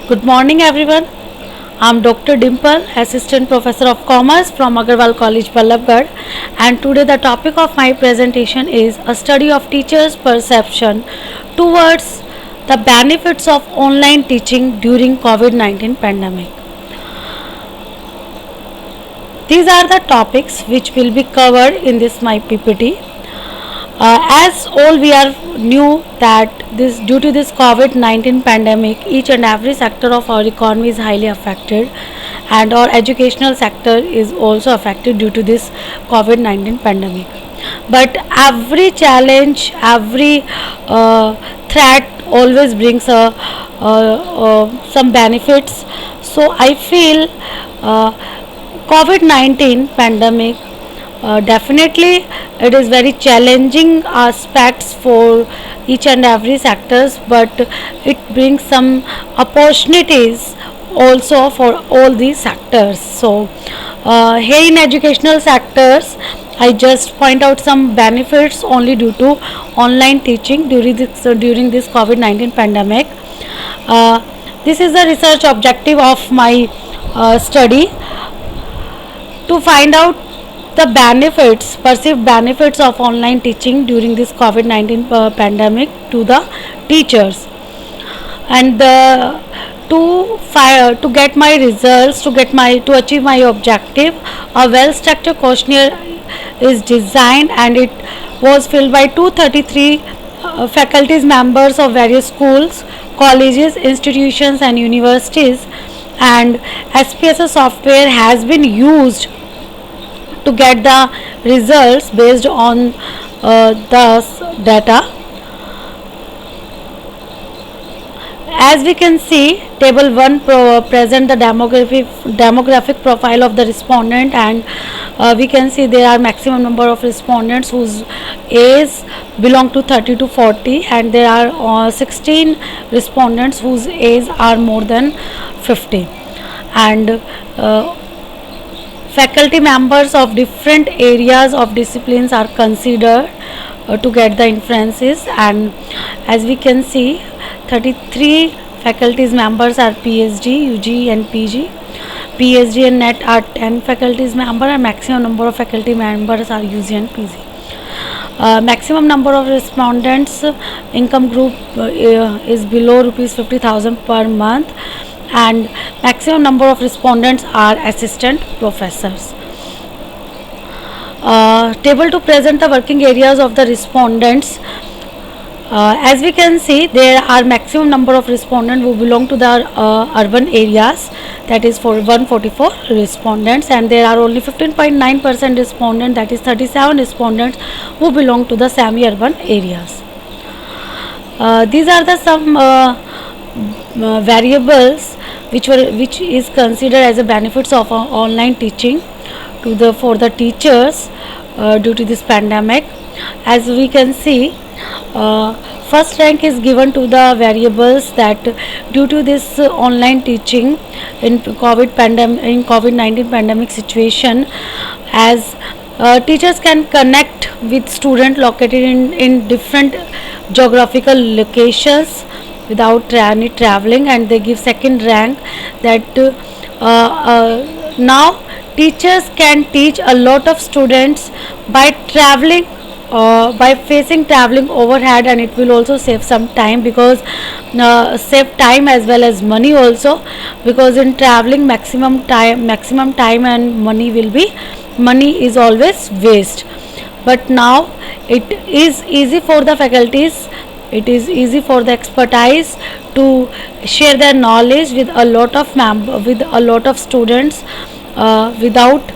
Good morning, everyone. I'm Dr. Dimple, Assistant Professor of Commerce from Agarwal College, Ballabgarh, and today the topic of my presentation is a study of teachers' perception towards the benefits of online teaching during COVID-19 pandemic. These are the topics which will be covered in this my PPT. As all we are knew that this due to this COVID-19 pandemic, each and every sector of our economy is highly affected, and our educational sector is also affected due to this COVID-19 pandemic. But every challenge, every threat always brings some benefits. So I feel COVID-19 pandemic definitely it is very challenging aspects for each and every sectors, but it brings some opportunities also for all these sectors. So here in educational sectors, I just point out some benefits only due to online teaching during this COVID-19 pandemic. This is the research objective of my study to find out the benefits, perceived benefits of online teaching during this COVID-19 pandemic to the teachers. And to get my results, to achieve my objective, a well-structured questionnaire is designed, and it was filled by 233 faculties members of various schools, colleges, institutions, and universities. And SPSS software has been used to get the results based on the data. As we can see, table 1 present the demographic profile of the respondent, and we can see there are maximum number of respondents whose age belong to 30 to 40, and there are 16 respondents whose age are more than 50. And faculty members of different areas of disciplines are considered to get the inferences, and as we can see 33 faculties members are PhD, UG and PG. PhD and NET are 10 faculties member, and maximum number of faculty members are UG and PG. Maximum number of respondents income group is below rupees 50,000 per month, and maximum number of respondents are assistant professors. Table to present the working areas of the respondents. As we can see, there are maximum number of respondents who belong to the urban areas, that is for 144 respondents, and there are only 15.9% respondents, that is 37 respondents who belong to the semi-urban areas. These are the some variables which is considered as a benefits of online teaching for the teachers due to this pandemic. As we can see, first rank is given to the variables that due to this online teaching in COVID-19 pandemic situation, as teachers can connect with students located in different geographical locations without any traveling, and they give second rank that now teachers can teach a lot of students by traveling, by facing traveling overhead, and it will also save some time, because save time as well as money also, because in traveling maximum time and money is always waste. But now it is easy for the faculties, it is easy for the expertise to share their knowledge with a lot of students without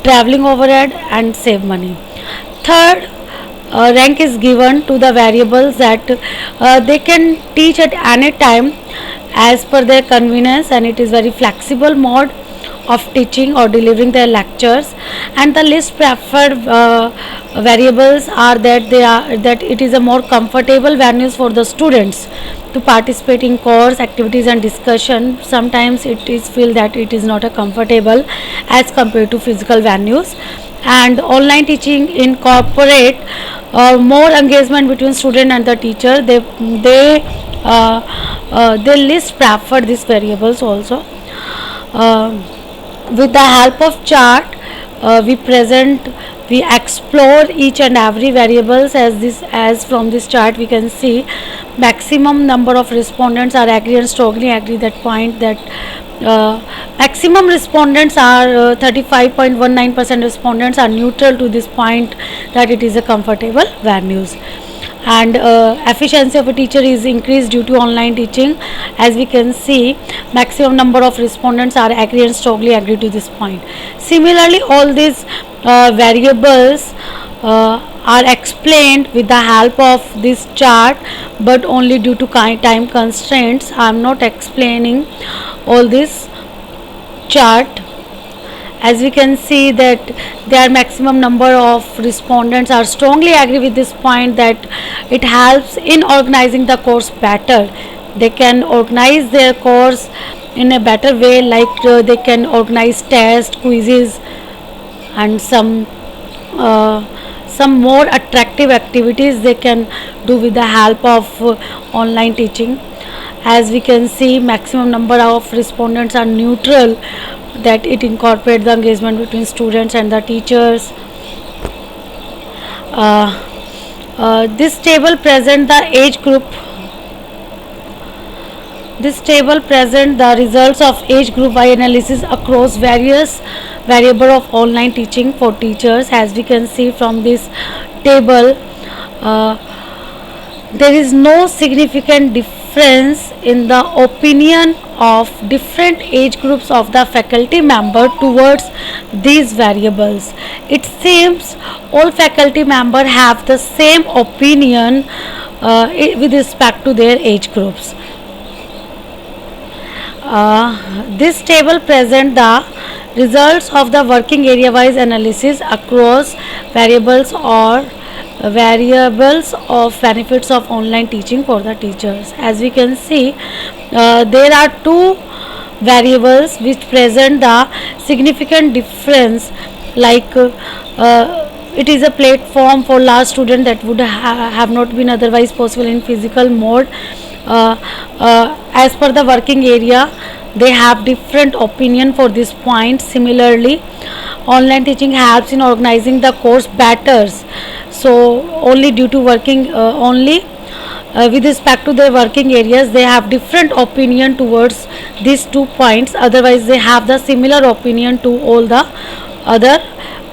traveling overhead and save money. Third rank is given to the variables that they can teach at any time as per their convenience, and it is very flexible mode of teaching or delivering their lectures. And the least preferred variables are that it is a more comfortable venues for the students to participate in course activities and discussion. Sometimes it is feel that it is not a comfortable as compared to physical venues. And online teaching incorporate more engagement between student and the teacher. They they list prefer these variables also. uh, with the help of chart, we explore each and every variables. As from this chart we can see maximum number of respondents are agree and strongly agree that point, that maximum respondents are 35.19% respondents are neutral to this point, that it is a comfortable values. And efficiency of a teacher is increased due to online teaching. As we can see, maximum number of respondents are agree and strongly agree to this point. Similarly, all these variables are explained with the help of this chart, but only due to time constraints I am not explaining all this chart. As we can see that their maximum number of respondents are strongly agree with this point, that it helps in organizing the course better. They can organize their course in a better way, like they can organize tests, quizzes, and some more attractive activities they can do with the help of online teaching. As we can see, maximum number of respondents are neutral, that it incorporates the engagement between students and the teachers. This table present the age group. This table present the results of age group by analysis across various variable of online teaching for teachers. As we can see from this table, uh, there is no significant difference in the opinion of different age groups of the faculty member towards these variables. It seems all faculty members have the same opinion with respect to their age groups. This table presents the results of the working area wise analysis across variables or variables of benefits of online teaching for the teachers. As we can see, there are two variables which present the significant difference, like it is a platform for large students that would have not been otherwise possible in physical mode. As per the working area, they have different opinion for this point. Similarly, online teaching helps in organizing the course better. So only due to working only with respect to their working areas, they have different opinion towards these 2 points. Otherwise, they have the similar opinion to all the other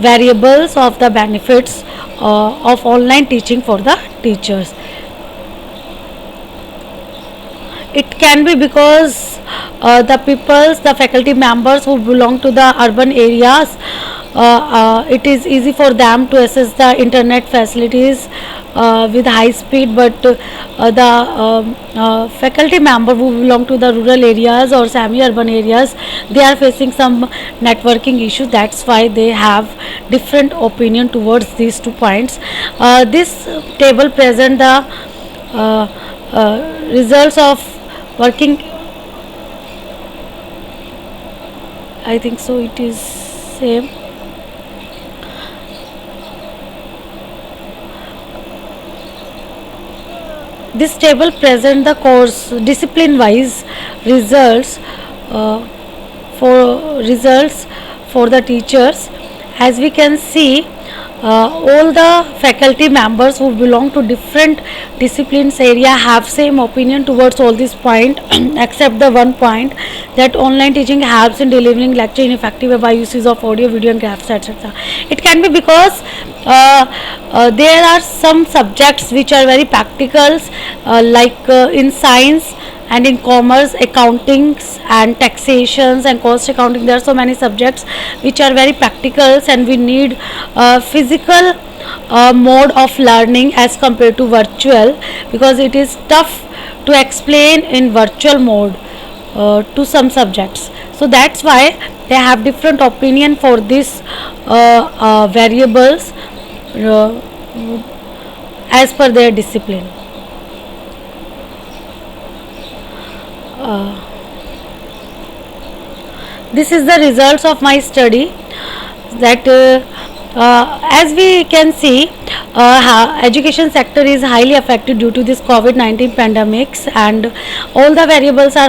variables of the benefits of online teaching for the teachers. It can be because the faculty members who belong to the urban areas, it is easy for them to access the internet facilities with high speed, but the faculty member who belong to the rural areas or semi-urban areas, they are facing some networking issues. That's why they have different opinion towards these 2 points. This table present the results of working, I think so it is same. This table present the course discipline wise results for the teachers. As we can see, all the faculty members who belong to different disciplines area have same opinion towards all these point except the 1 point, that online teaching helps in delivering lecture in effective way by usage of audio, video and graphs, etc. It can be because there are some subjects which are very practical, like in science and in commerce, accountings and taxations and cost accounting. There are so many subjects which are very practical and we need physical mode of learning as compared to virtual, because it is tough to explain in virtual mode to some subjects. So that's why they have different opinion for these variables as per their discipline. This is the results of my study, that as we can see, education sector is highly affected due to this COVID-19 pandemics, and all the variables are